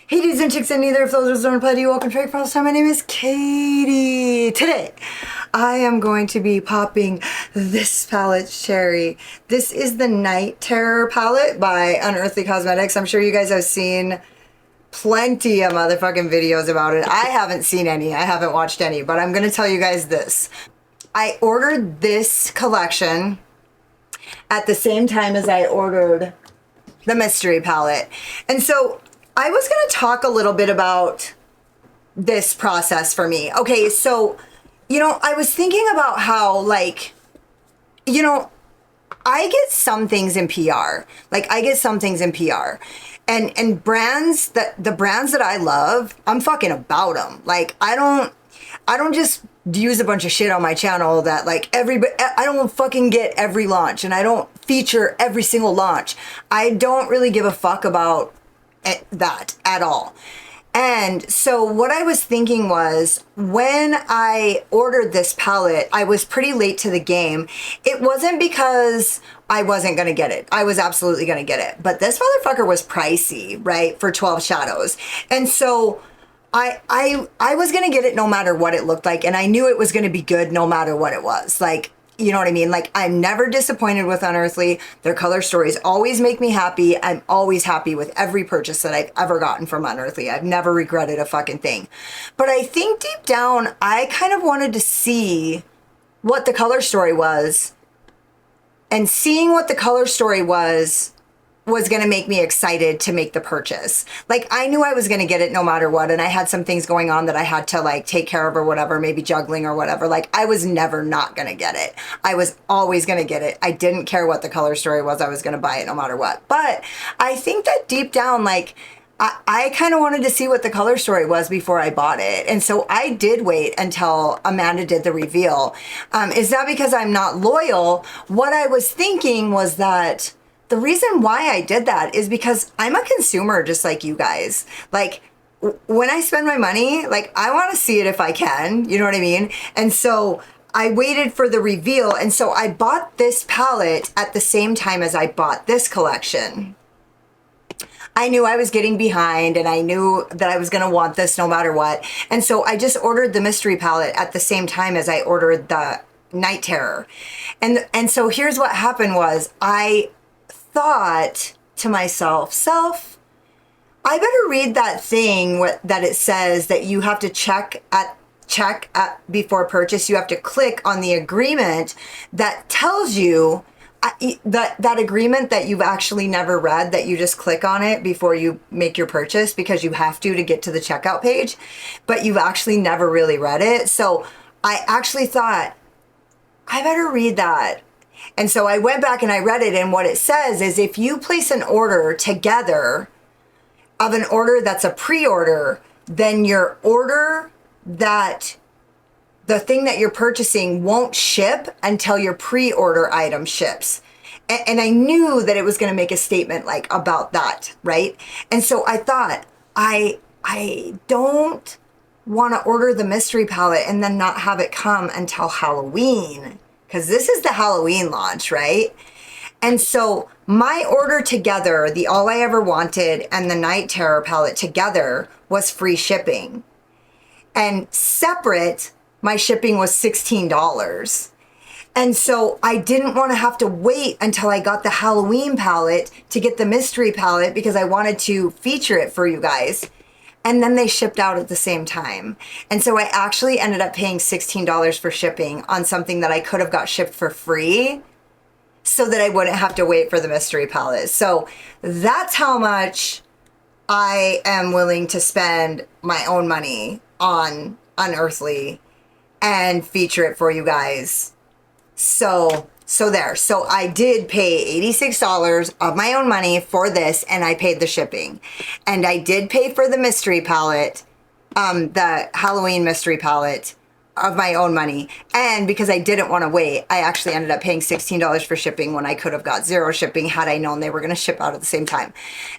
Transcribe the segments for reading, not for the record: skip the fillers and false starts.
Hey dudes and chicks and neither of those don't apply to you. Welcome to Trade for the time. My name is Katie. Today, I am going to be popping this palette, Cherry. This is the Night Terror palette by Unearthly Cosmetics. I'm sure you guys have seen plenty of motherfucking videos about it. I haven't seen any. I haven't watched any, but I'm going to tell you guys this. I ordered this collection at the same time as I ordered the mystery palette. And so I was going to talk a little bit about this process for me. Okay, so, you know, I was thinking about how, like, you know, I get some things in PR. Like, I get some things in PR. And brands that, the brands that I love, I'm fucking about them. Like, I don't just use a bunch of shit on my channel that, like, I don't fucking get every launch, and I don't feature every single launch. I don't really give a fuck about that at all. And so what I was thinking was, when I ordered this palette, I was pretty late to the game. It wasn't because I wasn't gonna get it. I was absolutely gonna get it. But this motherfucker was pricey, right? For 12 shadows. And so I was gonna get it no matter what it looked like, and I knew it was gonna be good no matter what it was. Like, you know what I mean? Like, I'm never disappointed with Unearthly. Their color stories always make me happy. I'm always happy with every purchase that I've ever gotten from Unearthly. I've never regretted a fucking thing. But I think deep down, I kind of wanted to see what the color story was. And seeing what the color story was going to make me excited to make the purchase. Like, I knew I was going to get it no matter what, and I had some things going on that I had to, like, take care of or whatever, maybe juggling or whatever. Like, I was never not going to get it. I was always going to get it. I didn't care what the color story was. I was going to buy it no matter what. But I think that deep down, like, I kind of wanted to see what the color story was before I bought it. And so I did wait until Amanda did the reveal. Is that because I'm not loyal? What I was thinking was that the reason why I did that is because I'm a consumer just like you guys. Like, when I spend my money, like, I want to see it if I can, you know what I mean? And so I waited for the reveal, and so I bought this palette at the same time as I bought this collection. I knew I was getting behind, and I knew that I was going to want this no matter what. And so I just ordered the mystery palette at the same time as I ordered the Night Terror. And so here's what happened was, I thought to myself, I better read that thing that it says that you have to check at before purchase. You have to click on the agreement that tells you that agreement that you've actually never read, that you just click on it before you make your purchase because you have to get to the checkout page, but you've actually never really read it. So I actually thought, I better read that. And so I went back and I read it, and what it says is, if you place an order together of an order that's a pre-order, then your order, that the thing that you're purchasing won't ship until your pre-order item ships. And I knew that it was going to make a statement like about that, right? And so I thought, I don't want to order the mystery palette and then not have it come until Halloween, because this is the Halloween launch, right? And so my order together, the All I Ever Wanted and the Night Terror palette together, was free shipping. And separate, my shipping was $16. And so I didn't want to have to wait until I got the Halloween palette to get the mystery palette, because I wanted to feature it for you guys. And then they shipped out at the same time. And so I actually ended up paying $16 for shipping on something that I could have got shipped for free, so that I wouldn't have to wait for the mystery palette. So that's how much I am willing to spend my own money on Unearthly and feature it for you guys. So there. So I did pay $86 of my own money for this, and I paid the shipping. And I did pay for the mystery palette, the Halloween mystery palette, of my own money. And because I didn't want to wait, I actually ended up paying $16 for shipping when I could have got zero shipping had I known they were going to ship out at the same time.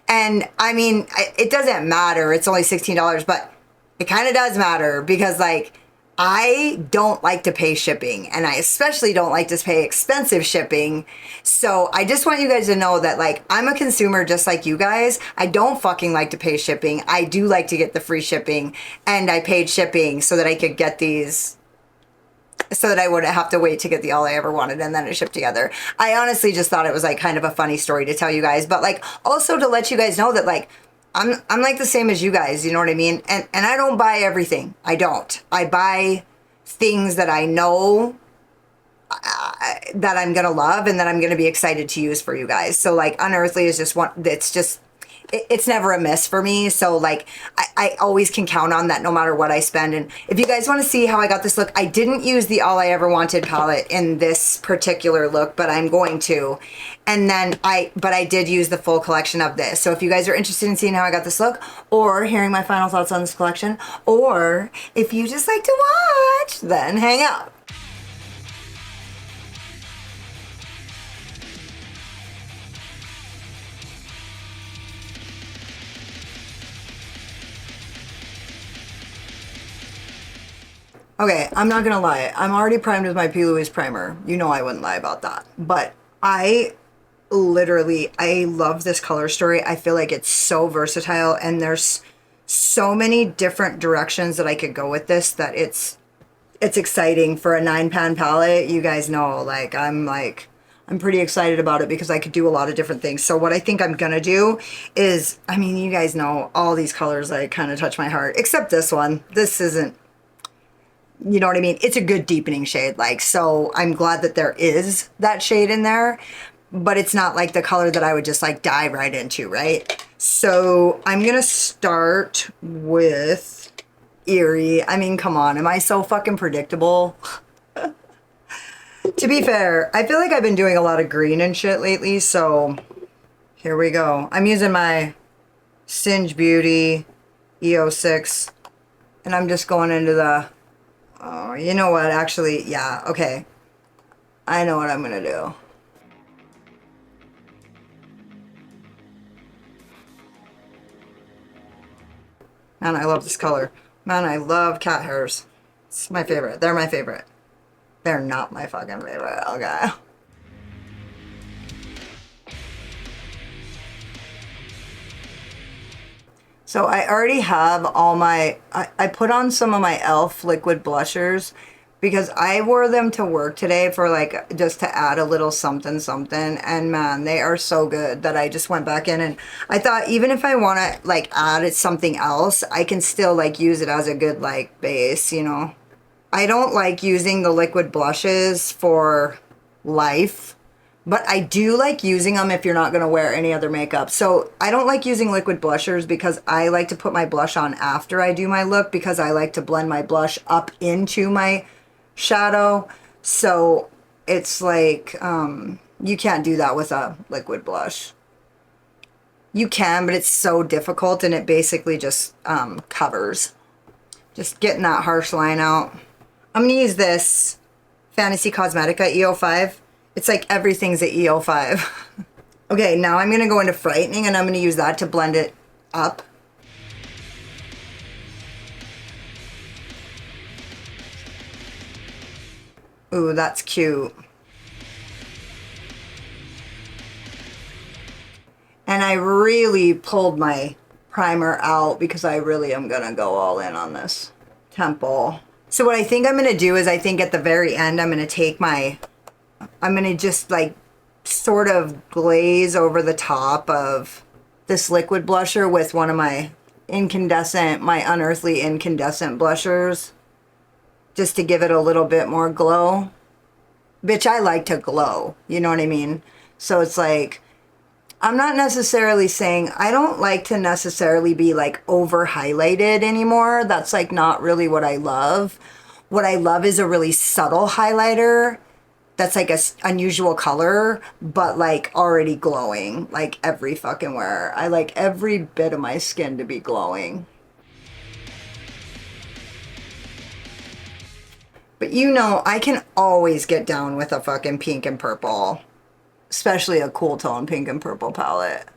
And I mean, it doesn't matter. It's only $16, but it kind of does matter, because, like, I don't like to pay shipping, and I especially don't like to pay expensive shipping. So I just want you guys to know that, like, I'm a consumer just like you guys. I don't fucking like to pay shipping. I do like to get the free shipping, and I paid shipping so that I could get these, so that I wouldn't have to wait to get the All I Ever Wanted and then it shipped together. I honestly just thought it was like kind of a funny story to tell you guys, but like also to let you guys know that like I'm like the same as you guys, you know what I mean? And I don't buy everything. I don't. I buy things that I know that I'm gonna love and that I'm gonna be excited to use for you guys. So like Unearthly is just one, it's never a miss for me. So like I always can count on that no matter what I spend. And if you guys want to see how I got this look, I didn't use the All I Ever Wanted palette in this particular look, but I'm going to. And then I did use the full collection of this. So if you guys are interested in seeing how I got this look, or hearing my final thoughts on this collection, or if you just like to watch, then hang out. Okay, I'm not gonna lie. I'm already primed with my P. Louise primer. You know I wouldn't lie about that. But I love this color story. I feel like it's so versatile, and there's so many different directions that I could go with this that it's exciting for a 9-pan palette. You guys know, I'm pretty excited about it because I could do a lot of different things. So what I think I'm gonna do is, I mean, you guys know all these colors like kind of touch my heart, except this one. This isn't, you know what I mean? It's a good deepening shade, like, so I'm glad that there is that shade in there, but it's not like the color that I would just like dive right into, right? So I'm gonna start with Eerie. I mean, come on, am I so fucking predictable? To be fair, I feel like I've been doing a lot of green and shit lately, so here we go. I'm using my Singe Beauty EO6, and I'm just going into the, oh, you know what, actually, yeah, okay. I know what I'm gonna do. Man, I love this color. Man, I love cat hairs. It's my favorite. They're my favorite. They're not my fucking favorite, okay. So I already have all my, I put on some of my e.l.f. liquid blushers because I wore them to work today for like, just to add a little something something, and man, they are so good that I just went back in, and I thought even if I want to like add something else, I can still like use it as a good like base, you know. I don't like using the liquid blushes for life, but I do like using them if you're not going to wear any other makeup. So I don't like using liquid blushers because I like to put my blush on after I do my look, because I like to blend my blush up into my shadow. So it's like, you can't do that with a liquid blush. You can, but it's so difficult, and it basically just covers. Just getting that harsh line out. I'm going to use this Fantasy Cosmetica EO5. It's like everything's at EO5. Okay, now I'm going to go into Frightening, and I'm going to use that to blend it up. Ooh, that's cute. And I really pulled my primer out because I really am going to go all in on this temple. So what I think I'm going to do is, I think at the very end, I'm going to take my, I'm going to just like sort of glaze over the top of this liquid blusher with one of my incandescent, my Unearthly incandescent blushers, just to give it a little bit more glow. Bitch, I like to glow, you know what I mean? So it's like, I'm not necessarily saying, I don't like to necessarily be like over highlighted anymore. That's like not really what I love. What I love is a really subtle highlighter that's like a unusual color, but like already glowing, like every fucking where. I like every bit of my skin to be glowing. But you know, I can always get down with a fucking pink and purple. Especially a cool tone pink and purple palette.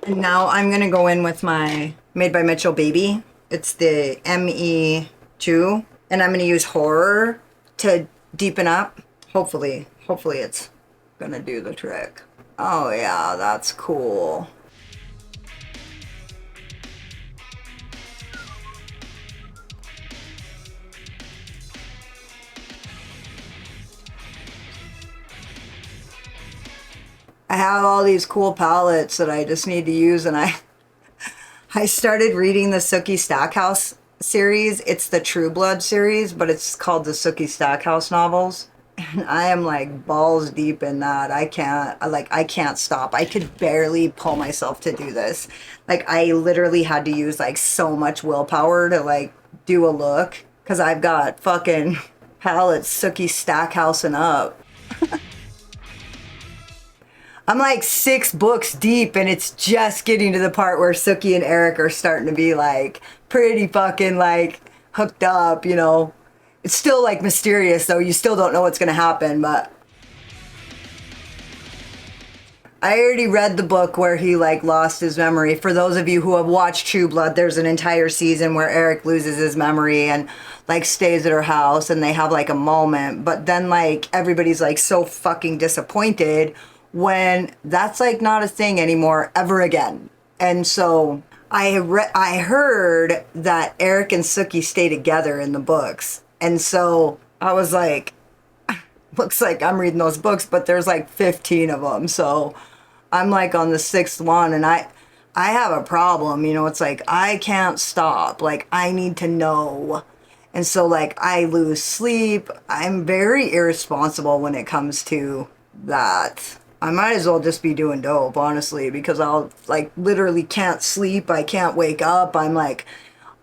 And now I'm going to go in with my Made by Mitchell Baby. It's the ME2. And I'm going to use Horror to deepen up. Hopefully it's going to do the trick. Oh yeah, that's cool. I have all these cool palettes that I just need to use, and I started reading the Sookie Stackhouse series. It's the True Blood series, but it's called the Sookie Stackhouse novels. And I am like balls deep in that. I can't stop. I could barely pull myself to do this. Like, I literally had to use like so much willpower to like do a look, because I've got fucking palettes Sookie Stackhousing up. I'm like 6 books deep, and it's just getting to the part where Sookie and Eric are starting to be like pretty fucking like hooked up, you know. It's still like mysterious, though. You still don't know what's gonna happen, but I already read the book where he like lost his memory. For those of you who have watched True Blood, there's an entire season where Eric loses his memory and like stays at her house, and they have like a moment, but then like everybody's like so fucking disappointed when that's like not a thing anymore ever again. And so I heard that Eric and Sookie stay together in the books. And so I was like, looks like I'm reading those books, but there's like 15 of them. So I'm like on the 6th one, and I have a problem, you know. It's like I can't stop. Like, I need to know. And so like I lose sleep. I'm very irresponsible when it comes to that. I might as well just be doing dope, honestly, because I'll like literally can't sleep. I can't wake up. I'm like,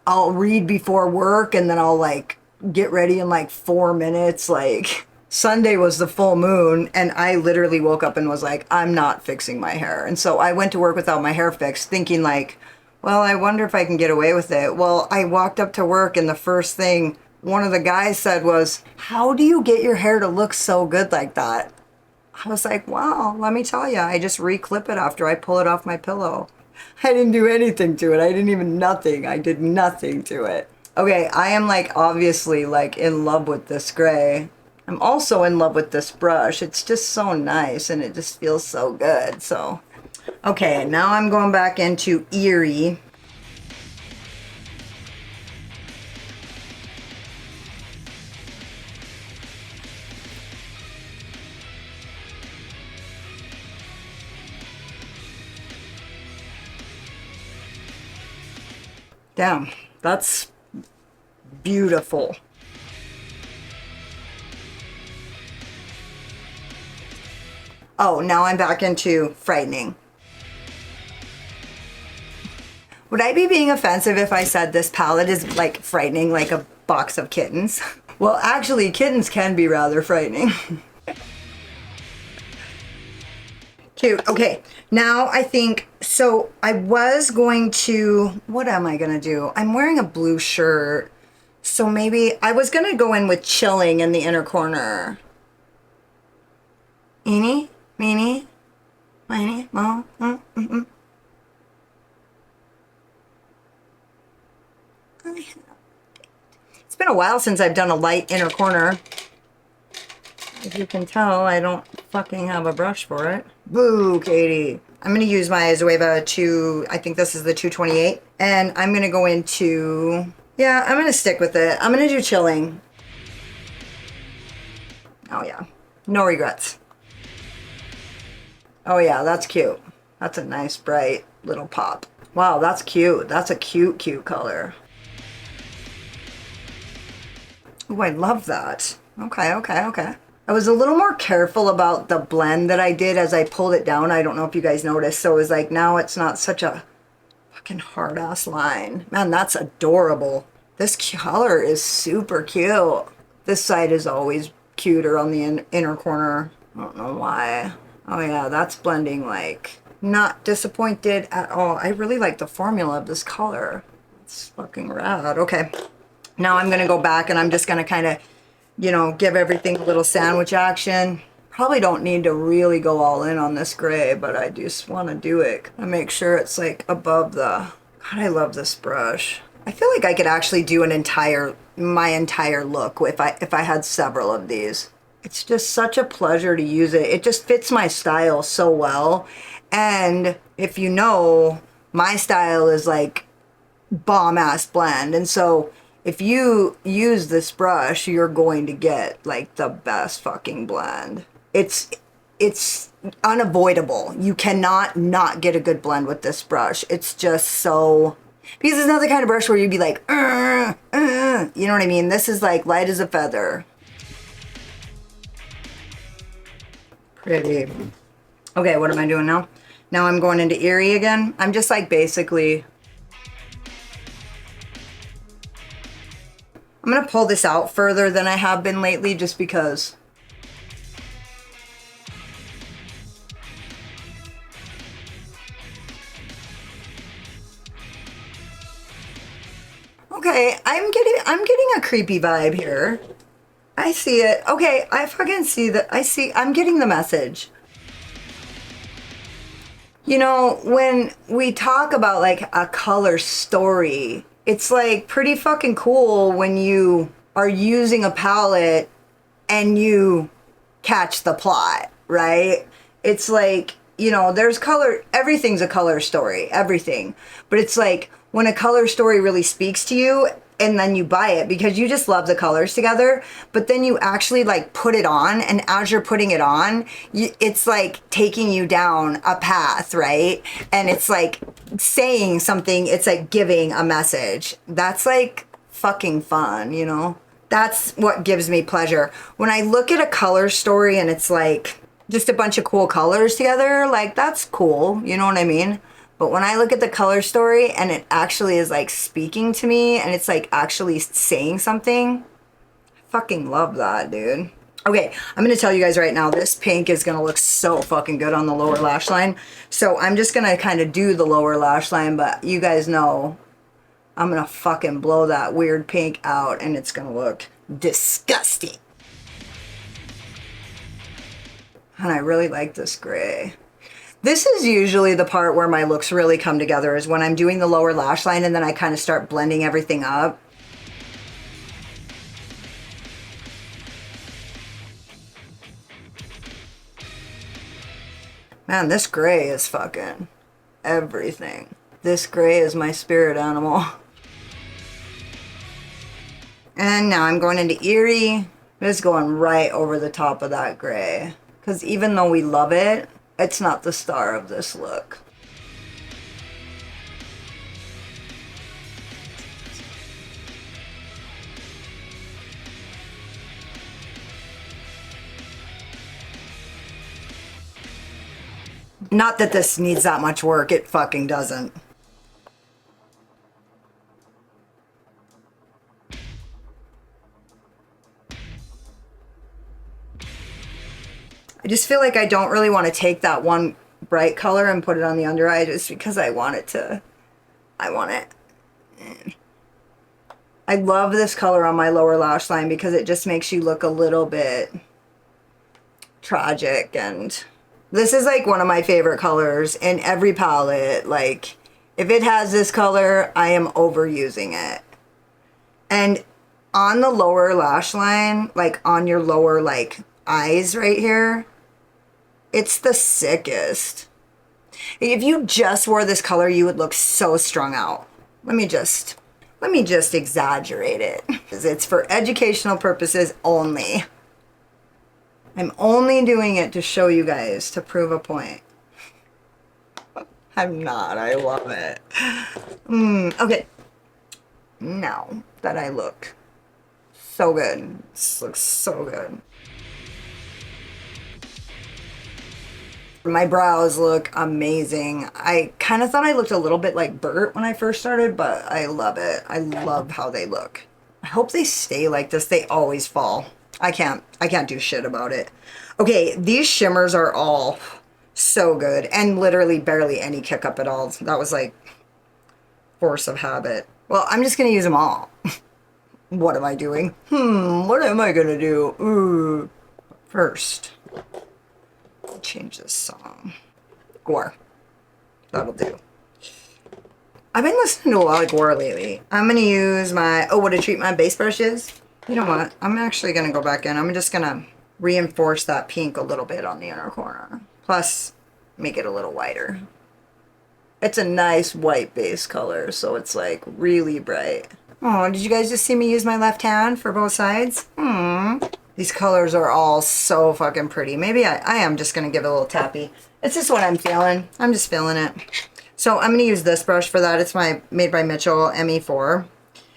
I'll read before work, and then I'll like get ready in like 4 minutes. Like, Sunday was the full moon, and I literally woke up and was like, I'm not fixing my hair. And so I went to work without my hair fixed, thinking like, well, I wonder if I can get away with it. Well, I walked up to work, and the first thing one of the guys said was, how do you get your hair to look so good like that? I was like, wow, let me tell you, I just re-clip it after I pull it off my pillow. I didn't do anything to it. I did nothing to it. Okay, I am like obviously like in love with this gray. I'm also in love with this brush. It's just so nice, and it just feels so good. So, okay, now I'm going back into Eerie. Damn, that's beautiful. Oh, now I'm back into Frightening. Would I be being offensive if I said this palette is like frightening, like a box of kittens? Well, actually, kittens can be rather frightening. Cute. Okay, now I think, so I was going to, what am I gonna do? I'm wearing a blue shirt, so maybe I was gonna go in with Chilling in the inner corner. Eeny, meeny, miny, mo, It's been a while since I've done a light inner corner. As you can tell, I don't fucking have a brush for it. Boo, Katie. I'm going to use my Zoeva 2, I think this is the 228. And I'm going to go into, yeah, I'm going to stick with it. I'm going to do Chilling. Oh yeah, no regrets. Oh yeah, that's cute. That's a nice bright little pop. Wow, that's cute. That's a cute, cute color. Oh, I love that. Okay, okay, okay. I was a little more careful about the blend that I did as I pulled it down. I don't know if you guys noticed. So it was like, now it's not such a fucking hard ass line. Man, that's adorable. This color is super cute. This side is always cuter on the inner corner. I don't know why. Oh yeah, that's blending like not disappointed at all. I really like the formula of this color. It's fucking rad. Okay, now I'm gonna go back and I'm just gonna kind of, you know, give everything a little sandwich action. Probably don't need to really go all in on this gray, but I just want to do it. I make sure it's like above the, God, I love this brush. I feel like I could actually do my entire look if I had several of these. It's just such a pleasure to use it. It just fits my style so well. And if you know, my style is like bomb ass blend. And so if you use this brush, you're going to get like the best fucking blend. It's unavoidable. You cannot not get a good blend with this brush. It's just so, because it's not the kind of brush where you'd be like, you know what I mean? This is like light as a feather. Pretty. Okay, what am I doing now? Now I'm going into Eerie again. I'm just like basically, I'm gonna pull this out further than I have been lately just because. Okay, I'm getting a creepy vibe here. I see it. Okay, I fucking see that. I'm getting the message. You know, when we talk about like a color story, it's like pretty fucking cool when you are using a palette and you catch the plot, right? It's like, you know, there's color, everything's a color story, everything. But it's like when a color story really speaks to you and then you buy it because you just love the colors together, but then you actually like put it on, and as you're putting it on, it's like taking you down a path, right? And it's like saying something, it's like giving a message. That's like fucking fun, you know? That's what gives me pleasure. When I look at a color story and it's like just a bunch of cool colors together, like that's cool, you know what I mean? But when I look at the color story and it actually is like speaking to me and it's like actually saying something, I fucking love that, dude. Okay, I'm gonna tell you guys right now, this pink is gonna look so fucking good on the lower lash line. So I'm just gonna kind of do the lower lash line, but you guys know I'm gonna fucking blow that weird pink out and it's gonna look disgusting. And I really like this gray. This is usually the part where my looks really come together, is when I'm doing the lower lash line and then I kind of start blending everything up. Man, this gray is fucking everything. This gray is my spirit animal. And now I'm going into Eerie. Just going right over the top of that gray. Because even though we love it, it's not the star of this look. Not that this needs that much work, it fucking doesn't. I just feel like I don't really want to take that one bright color and put it on the under eye just because I want it. I love this color on my lower lash line because it just makes you look a little bit tragic, and this is like one of my favorite colors in every palette. Like if it has this color, I am overusing it. And on the lower lash line, like on your lower like eyes right here, it's the sickest. If you just wore this color, you would look so strung out. Let me just exaggerate it. It's for educational purposes only. I'm only doing it to show you guys, to prove a point. I'm not, I love it. Okay. Now that I look so good. This looks so good. My brows look amazing. I kind of thought I looked a little bit like Bert when I first started, but I love it. I love how they look. I hope they stay like this. They always fall. I can't do shit about it. Okay, these shimmers are all so good and literally barely any kick up at all. That was like force of habit. Well, I'm just gonna use them all. What am I doing? What am I gonna do? Ooh. First, change this song. Gore. That'll do. I've been listening to a lot of Gore lately. I'm gonna use my, oh, what a treat my base brush is. You know what? I'm actually gonna go back in. I'm just gonna reinforce that pink a little bit on the inner corner. Plus, make it a little whiter. It's a nice white base color, so it's like really bright. Oh, did you guys just see me use my left hand for both sides? These colors are all so fucking pretty. Maybe I am just gonna give it a little tappy. It's just what I'm feeling. I'm just feeling it. So I'm gonna use this brush for that. It's my Made by Mitchell ME4.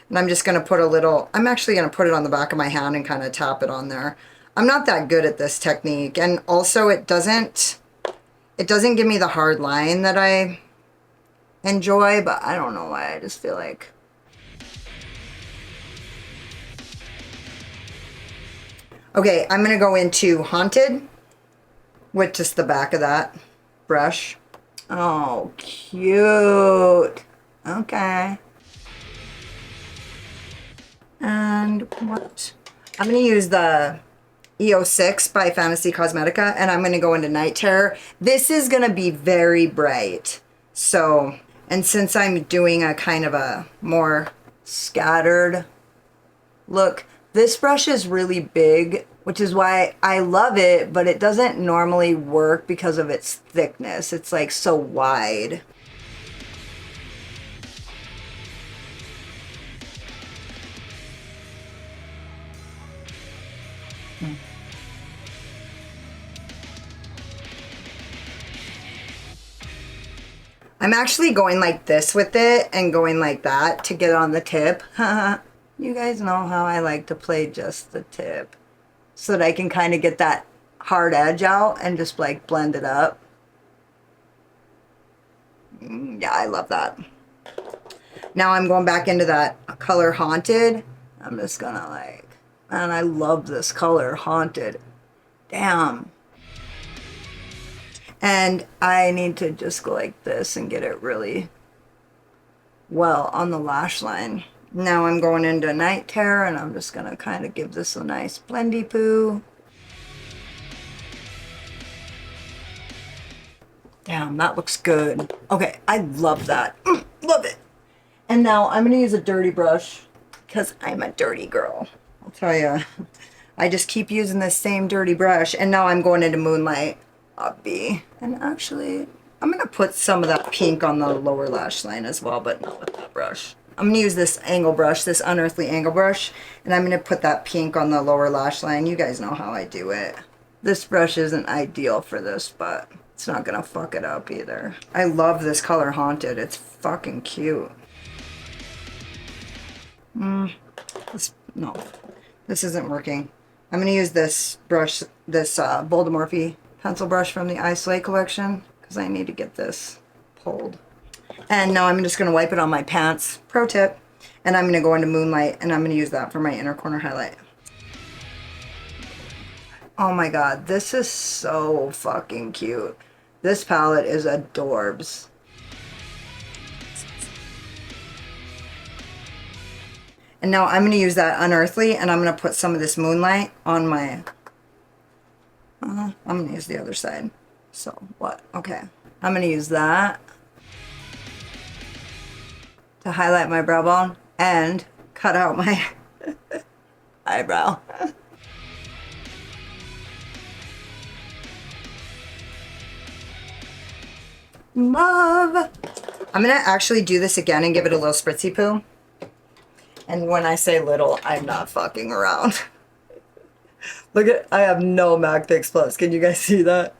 And I'm just gonna put a little, I'm actually gonna put it on the back of my hand and kind of tap it on there. I'm not that good at this technique. And also it doesn't give me the hard line that I enjoy, but I don't know why. I just feel like. Okay, I'm gonna go into Haunted with just the back of that brush. Oh, cute. Okay. And what? I'm gonna use the EO6 by Fantasy Cosmetica, and I'm gonna go into Night Terror. This is gonna be very bright. So, and since I'm doing a kind of a more scattered look, this brush is really big, which is why I love it, but it doesn't normally work because of its thickness. It's like so wide. I'm actually going like this with it and going like that to get on the tip. You guys know how I like to play just the tip so that I can kind of get that hard edge out and just like blend it up. Yeah, I love that. Now I'm going back into that color Haunted. I'm just gonna like, man, I love this color Haunted. Damn. And I need to just go like this and get it really well on the lash line. Now I'm going into Night Terror, and I'm just gonna kind of give this a nice blendy poo. Damn, that looks good. Okay, I love that. Love it. And now I'm gonna use a dirty brush because I'm a dirty girl. I'll tell you, I just keep using this same dirty brush. And now I'm going into Moonlight Obby. And actually, I'm gonna put some of that pink on the lower lash line as well, but not with that brush. I'm gonna use this angle brush, this Unearthly angle brush, and I'm gonna put that pink on the lower lash line. You guys know how I do it. This brush isn't ideal for this, but it's not gonna fuck it up either. I love this color Haunted. It's fucking cute. No, this isn't working. I'm gonna use this brush, this Voldemorphy pencil brush from the Isolate collection, because I need to get this pulled. And now I'm just gonna wipe it on my pants. Pro tip. And I'm gonna go into Moonlight, and I'm gonna use that for my inner corner highlight. Oh my god, this is so fucking cute. This palette is adorbs. And now I'm going to use that Unearthly, and I'm going to put some of this Moonlight on my... I'm going to use the other side. So, what? Okay. I'm going to use that to highlight my brow bone and cut out my eyebrow. Love! I'm going to actually do this again and give it a little spritzy poo. And when I say little, I'm not fucking around. Look at, I have no MAC Fix Plus. Can you guys see that?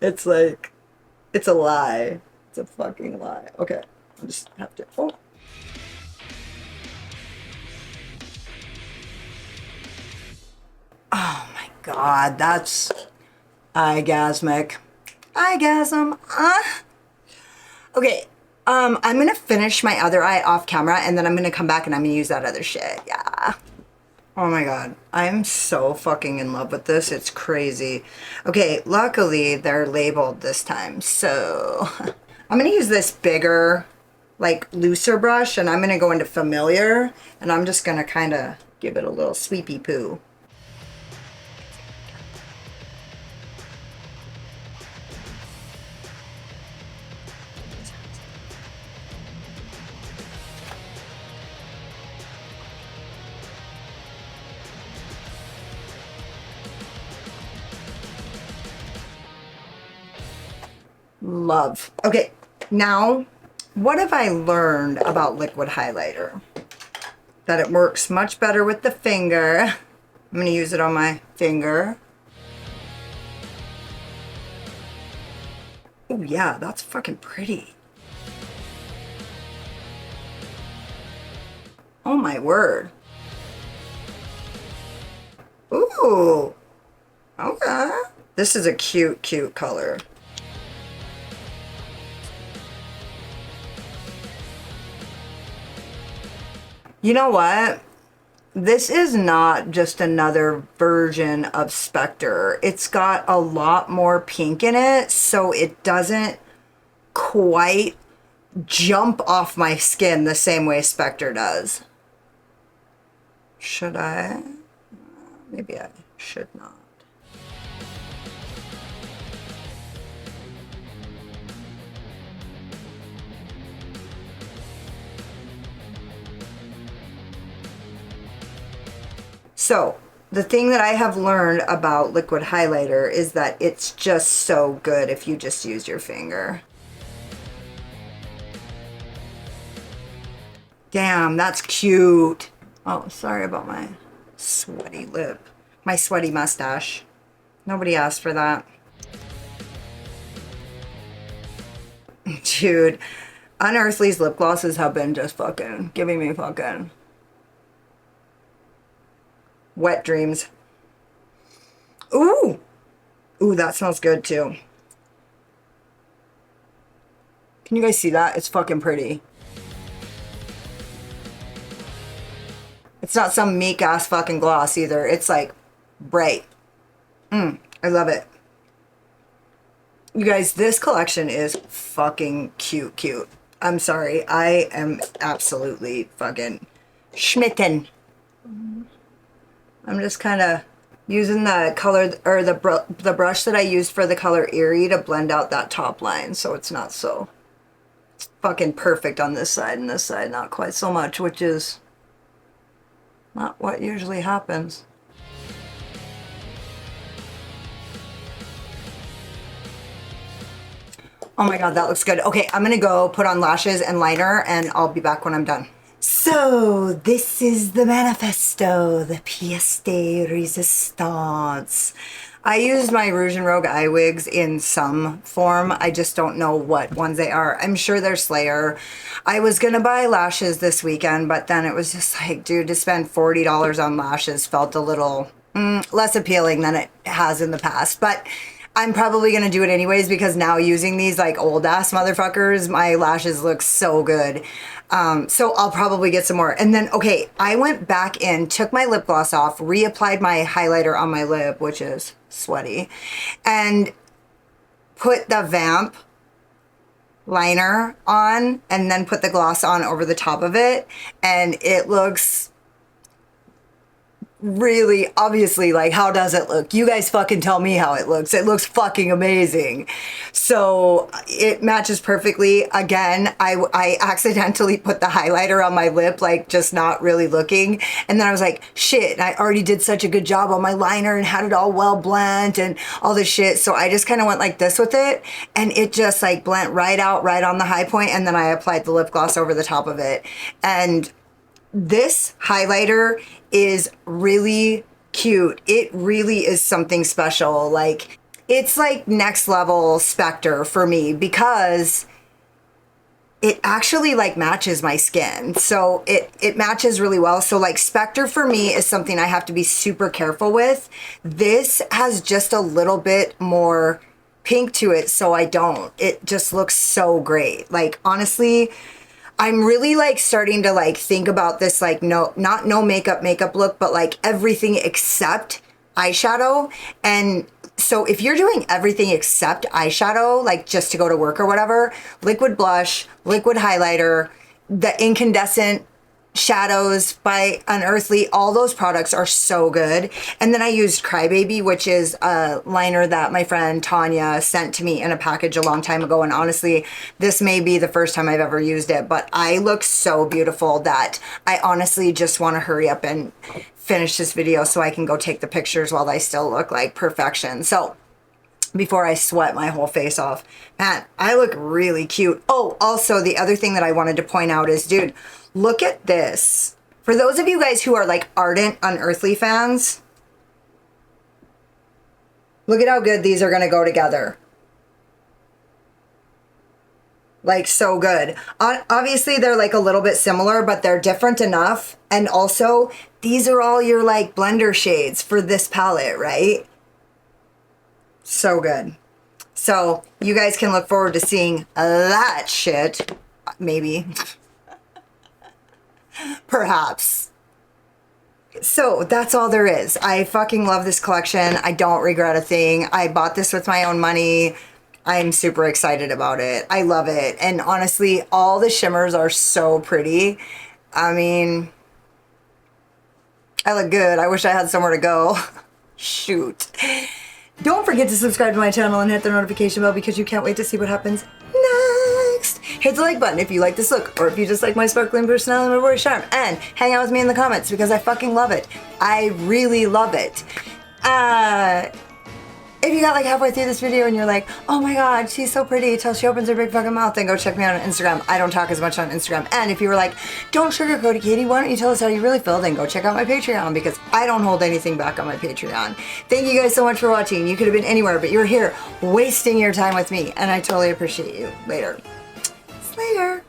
It's like, it's a lie. It's a fucking lie. Okay, I just have to, oh. Oh my god, that's eyegasmic. Eyegasm. Okay. I'm gonna finish my other eye off camera, and then I'm gonna come back and I'm gonna use that other shit. Yeah. Oh my god. I'm so fucking in love with this. It's crazy. Okay, luckily they're labeled this time. So I'm gonna use this bigger, like looser brush, and I'm gonna go into Familiar, and I'm just gonna kind of give it a little sweepy poo. Love. Okay, now, what have I learned about liquid highlighter? That it works much better with the finger. I'm gonna use it on my finger. Oh yeah, that's fucking pretty. Oh my word. Ooh, okay. This is a cute, cute color. You know what? This is not just another version of Spectre. It's got a lot more pink in it, so it doesn't quite jump off my skin the same way Spectre does. Should I? Maybe I should not. So, the thing that I have learned about liquid highlighter is that it's just so good if you just use your finger. Damn, that's cute. Oh, sorry about my sweaty lip. My sweaty mustache. Nobody asked for that. Dude, Unearthly's lip glosses have been just fucking giving me fucking wet dreams. Ooh! Ooh, that smells good too. Can you guys see that? It's fucking pretty. It's not some meek ass fucking gloss either. It's like bright. I love it. You guys, this collection is fucking cute. I'm sorry. I am absolutely fucking schmitten. I'm just kind of using the color, or the brush that I used for the color Eerie to blend out that top line so it's not so... It's fucking perfect on this side, and this side not quite so much, which is not what usually happens. Oh my god, that looks good. Okay, I'm gonna go put on lashes and liner, and I'll be back when I'm done. So, this is the manifesto, the pièce de résistance. I used my Rouge and Rogue eye wigs in some form. I just don't know what ones they are. I'm sure they're Slayer. I was gonna buy lashes this weekend, but then it was just like, dude, to spend $40 on lashes felt a little less appealing than it has in the past. But I'm probably gonna do it anyways, because now using these like old ass motherfuckers, my lashes look so good. So I'll probably get some more. And then, okay, I went back in, took my lip gloss off, reapplied my highlighter on my lip, which is sweaty, and put the Vamp liner on, and then put the gloss on over the top of it. And it looks really, obviously, like, how does it look? You guys fucking tell me how it looks. It looks fucking amazing. So it matches perfectly. Again, I accidentally put the highlighter on my lip, like just not really looking. And then I was like, shit, I already did such a good job on my liner and had it all well blend and all this shit. So I just kind of went like this with it, and it just like blent right out, right on the high point. And then I applied the lip gloss over the top of it. And this highlighter is really cute. It really is something special. Like, it's like next level Spectre for me, because it actually like matches my skin. So it matches really well. So like Spectre for me is something I have to be super careful with. This has just a little bit more pink to it, so I don't. It just looks so great. Like, honestly, I'm really like starting to like think about this, like, not no makeup look, but like everything except eyeshadow. And so if you're doing everything except eyeshadow, like just to go to work or whatever, liquid blush, liquid highlighter, the incandescent shadows by Unearthly, all those products are so good. And then I used Crybaby, which is a liner that my friend Tanya sent to me in a package a long time ago. And honestly, this may be the first time I've ever used it, but I look so beautiful that I honestly just want to hurry up and finish this video so I can go take the pictures while I still look like perfection. So before I sweat my whole face off. Man, I look really cute. Oh, also the other thing that I wanted to point out is, dude, look at this. For those of you guys who are like ardent Unearthly fans, look at how good these are gonna go together. Like, so good. Obviously, they're like a little bit similar, but they're different enough. And also, these are all your like blender shades for this palette, right? So good. So, you guys can look forward to seeing that shit. Maybe. Perhaps. So, that's all there is. I fucking love this collection. I don't regret a thing. I bought this with my own money. I'm super excited about it. I love it. And honestly, all the shimmers are so pretty. I mean, I look good. I wish I had somewhere to go. Shoot. Don't forget to subscribe to my channel and hit the notification bell because you can't wait to see what happens next. Hit the like button if you like this look, or if you just like my sparkling personality and my voice charm. And hang out with me in the comments because I fucking love it. I really love it. If you got like halfway through this video and you're like, oh my god, she's so pretty till she opens her big fucking mouth, then go check me out on Instagram. I don't talk as much on Instagram. And if you were like, don't sugarcoat it, Katie, why don't you tell us how you really feel, then go check out my Patreon because I don't hold anything back on my Patreon. Thank you guys so much for watching. You could have been anywhere, but you're here wasting your time with me, and I totally appreciate you. Later. Later.